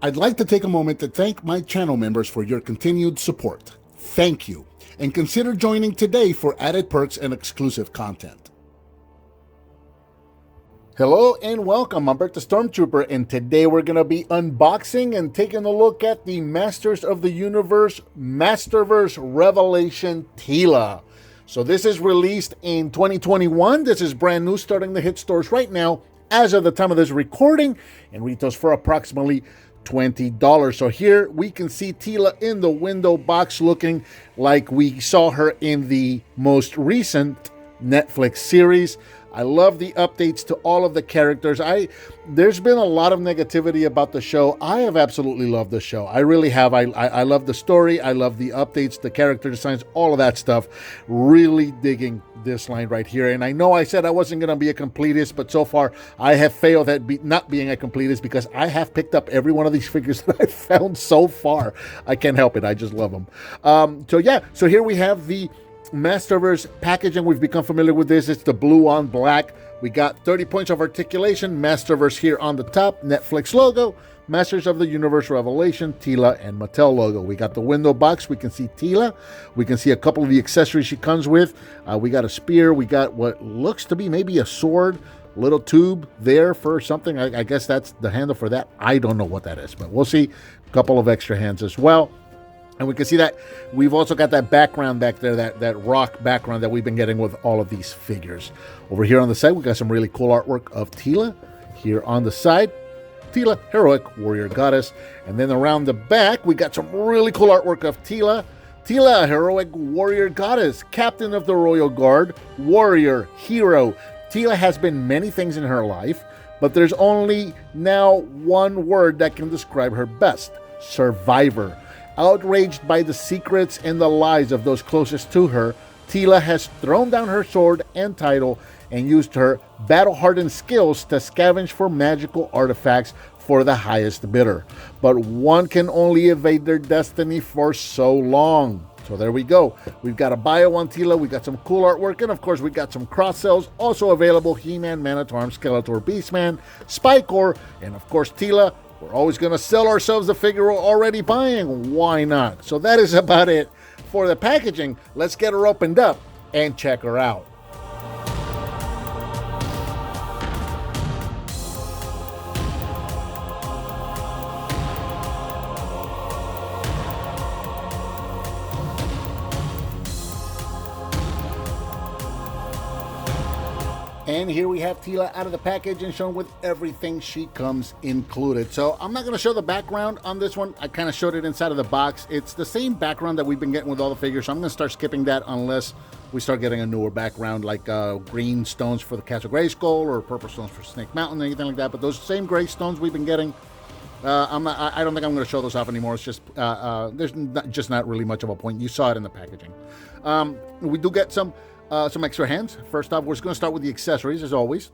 I'd like to take a moment to thank my channel members for your continued support. Thank you, and consider joining today for added perks and exclusive content. Hello and welcome, I'm Bert the Stormtrooper, and today we're going to be unboxing and taking a look at the Masters of the Universe Masterverse Revelation TEELA. So this is released in 2021. This is brand new, starting to hit stores right now as of the time of this recording, and retails for approximately $20. So here we can see TEELA in the window box, looking like we saw her in the most recent Netflix series. I love the updates to all of the characters. There's been a lot of negativity about the show. I have absolutely loved the show. I really have. I love the story. I love the updates, the character designs, all of that stuff. Really digging this line right here. And I know I said I wasn't going to be a completist, but so far I have failed at not being a completist, because I have picked up every one of these figures that I've found so far. I can't help it. I just love them. So here we have the Masterverse packaging. We've become familiar with this. It's the blue on black. We got 30 points of articulation, Masterverse here on the top, Netflix logo, Masters of the Universe Revelation, TEELA, and Mattel logo. We got the window box. We can see TEELA. We can see a couple of the accessories she comes with. We got a spear. We got what looks to be maybe a sword, little tube there for something. I guess that's the handle for that. I don't know what that is, but we'll see. A couple of extra hands as well. And we can see that we've also got that background back there, that rock background that we've been getting with all of these figures. Over here on the side, we got some really cool artwork of TEELA. Here on the side, TEELA, Heroic Warrior Goddess. And then around the back, we got some really cool artwork of TEELA. TEELA, Heroic Warrior Goddess, Captain of the Royal Guard, Warrior, Hero. TEELA has been many things in her life, but there's only now one word that can describe her best: survivor. Outraged by the secrets and the lies of those closest to her, TEELA has thrown down her sword and title and used her battle-hardened skills to scavenge for magical artifacts for the highest bidder. But one can only evade their destiny for so long. So there we go. We've got a bio on TEELA, we got some cool artwork, and of course we got some cross-sells also available: He-Man, Man-at-Arm, Skeletor, Beastman, SPIKOR, and of course TEELA. We're always going to sell ourselves the figure we're already buying. Why not? So that is about it for the packaging. Let's get her opened up and check her out. And here we have TEELA out of the package and shown with everything she comes included. So I'm not going to show the background on this one. I kind of showed it inside of the box. It's the same background that we've been getting with all the figures, so I'm going to start skipping that unless we start getting a newer background, like green stones for the Castle Grayskull or purple stones for Snake Mountain, anything like that. But those same gray stones we've been getting, I don't think I'm going to show those off anymore. It's just there's just not really much of a point. You saw it in the packaging. We do get some extra hands. First off, we're just going to start with the accessories, as always.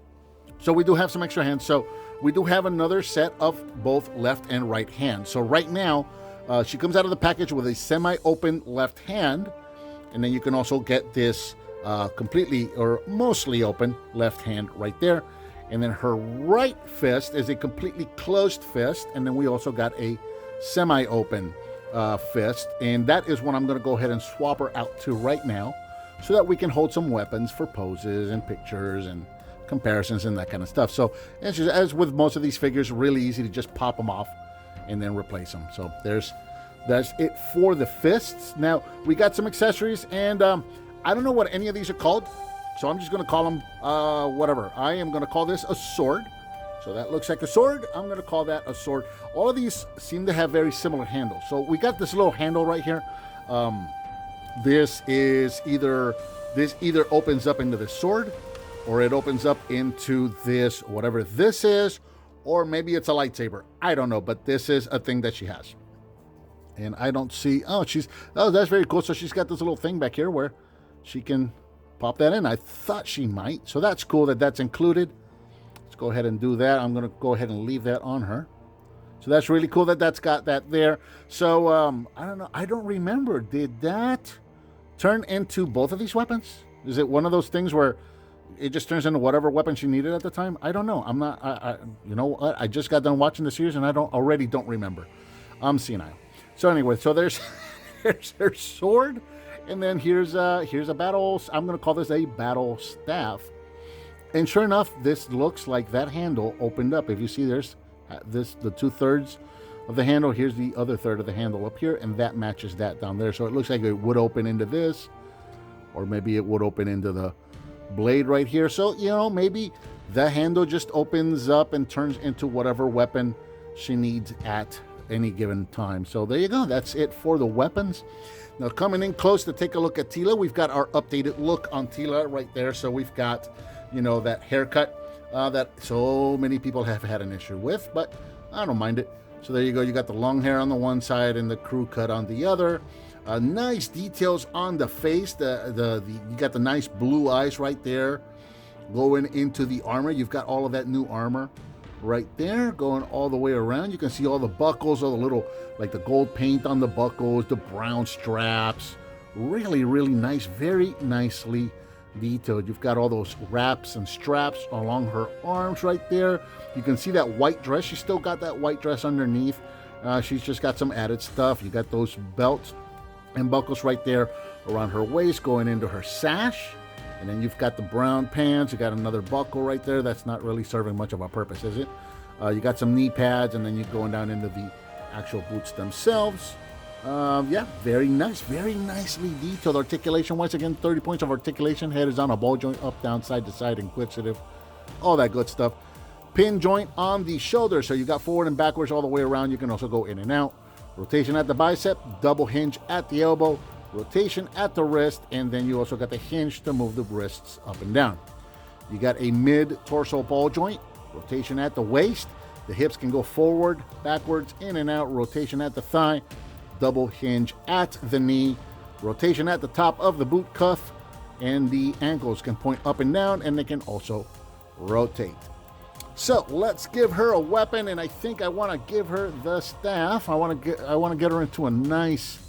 So we do have some extra hands. So we do have another set of both left and right hands. So right now, she comes out of the package with a semi-open left hand. And then you can also get this completely or mostly open left hand right there. And then her right fist is a completely closed fist. And then we also got a semi-open fist. And that is what I'm going to go ahead and swap her out to right now, so that we can hold some weapons for poses and pictures and comparisons and that kind of stuff. So as with most of these figures, really easy to just pop them off and then replace them. So that's it for the fists. Now we got some accessories, and I don't know what any of these are called, so I'm just going to call them whatever. I am going to call this a sword. So that looks like a sword. I'm going to call that a sword. All of these seem to have very similar handles. So we got this little handle right here. This either opens up into the sword, or it opens up into this, whatever this is, or maybe it's a lightsaber. I don't know, but this is a thing that she has. And I don't see, that's very cool. So she's got this little thing back here where she can pop that in. I thought she might. So that's cool that that's included. Let's go ahead and do that. I'm going to go ahead and leave that on her. So that's really cool that that's got that there. So I don't know. I don't remember. Did that turn into both of these weapons? Is it one of those things where it just turns into whatever weapon she needed at the time. I don't know. I'm not. You know what? I just got done watching the series, and I don't remember. I'm senile. So anyway, so there's here's her sword, and then here's a battle. I'm gonna call this a battle staff. And sure enough, this looks like that handle opened up. If you see, there's the 2/3 of the handle. Here's the other third of the handle up here, and that matches that down there. So it looks like it would open into this, or maybe it would open into the blade right here. So, you know, maybe the handle just opens up and turns into whatever weapon she needs at any given time. So there you go. That's it for the weapons. Now, coming in close to take a look at TEELA, we've got our updated look on TEELA right there. So we've got, you know, that haircut that so many people have had an issue with, but I don't mind it. So there you go. You got the long hair on the one side and the crew cut on the other. Nice details on the face. You got the nice blue eyes right there going into the armor. You've got all of that new armor right there going all the way around. You can see all the buckles, all the little, like the gold paint on the buckles, the brown straps. Really, really nice. Very nicely detailed. You've got all those wraps and straps along her arms right there. You can see that white dress. She's still got that white dress underneath. She's just got some added stuff. You got those belts and buckles right there around her waist going into her sash. And then you've got the brown pants. You got another buckle right there. That's not really serving much of a purpose, is it? You got some knee pads, and then you're going down into the actual boots themselves. Yeah, very nice. Very nicely detailed. Articulation, once again, 30 points of articulation. Head is on a ball joint, up, down, side to side, inquisitive. All that good stuff. Pin joint on the shoulder. So you got forward and backwards all the way around. You can also go in and out. Rotation at the bicep, double hinge at the elbow, rotation at the wrist, and then you also got the hinge to move the wrists up and down. You got a mid-torso ball joint, rotation at the waist. The hips can go forward, backwards, in and out, rotation at the thigh, double hinge at the knee, rotation at the top of the boot cuff, and the ankles can point up and down, and they can also rotate. So let's give her a weapon, and I think I want to give her the staff. I want to get her into a nice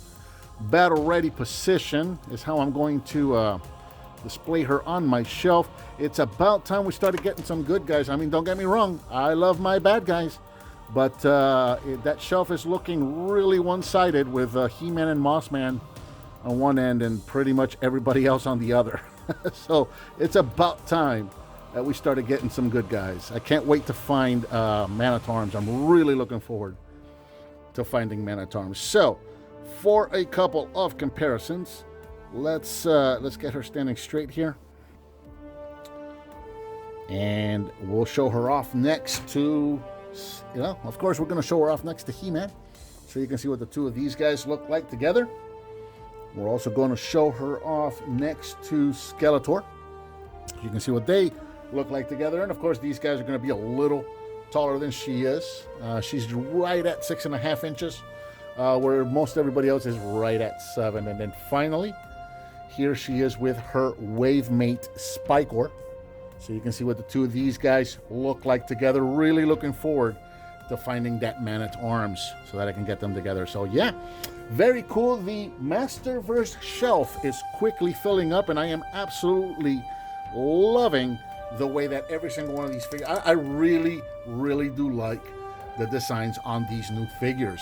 battle-ready position. Is how I'm going to display her on my shelf. It's about time we started getting some good guys. I mean, don't get me wrong, I love my bad guys, but that shelf is looking really one-sided with He-Man and Mossman on one end and pretty much everybody else on the other. So it's about time that we started getting some good guys. I can't wait to find Man-at-Arms. I'm really looking forward to finding Man-at-Arms. So, for a couple of comparisons, let's get her standing straight here, and we'll show her off next to, you know, of course, we're going to show her off next to He-Man, so you can see what the two of these guys look like together. We're also going to show her off next to Skeletor. You can see what they look like together, and of course these guys are going to be a little taller than she is. She's right at 6.5 inches, where most everybody else is right at 7. And then finally, here she is with her wave mate SPIKOR. So you can see what the two of these guys look like together. Really looking forward to finding that Man-at-Arms so that I can get them together. So yeah, very cool. The Masterverse shelf is quickly filling up, and I am absolutely loving the way that every single one of these figures, I really, really do like the designs on these new figures.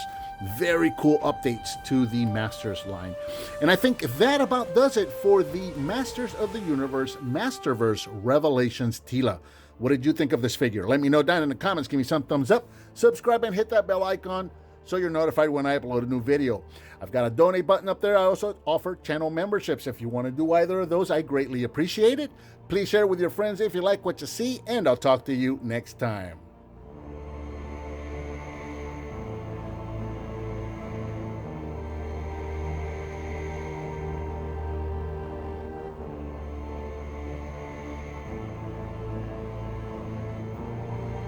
Very cool updates to the Masters line. And I think that about does it for the Masters of the Universe Masterverse Revelations TEELA. What did you think of this figure? Let me know down in the comments. Give me some thumbs up, subscribe, and hit that bell icon so you're notified when I upload a new video. I've got a donate button up there. I also offer channel memberships. If you want to do either of those, I greatly appreciate it. Please share it with your friends if you like what you see, and I'll talk to you next time.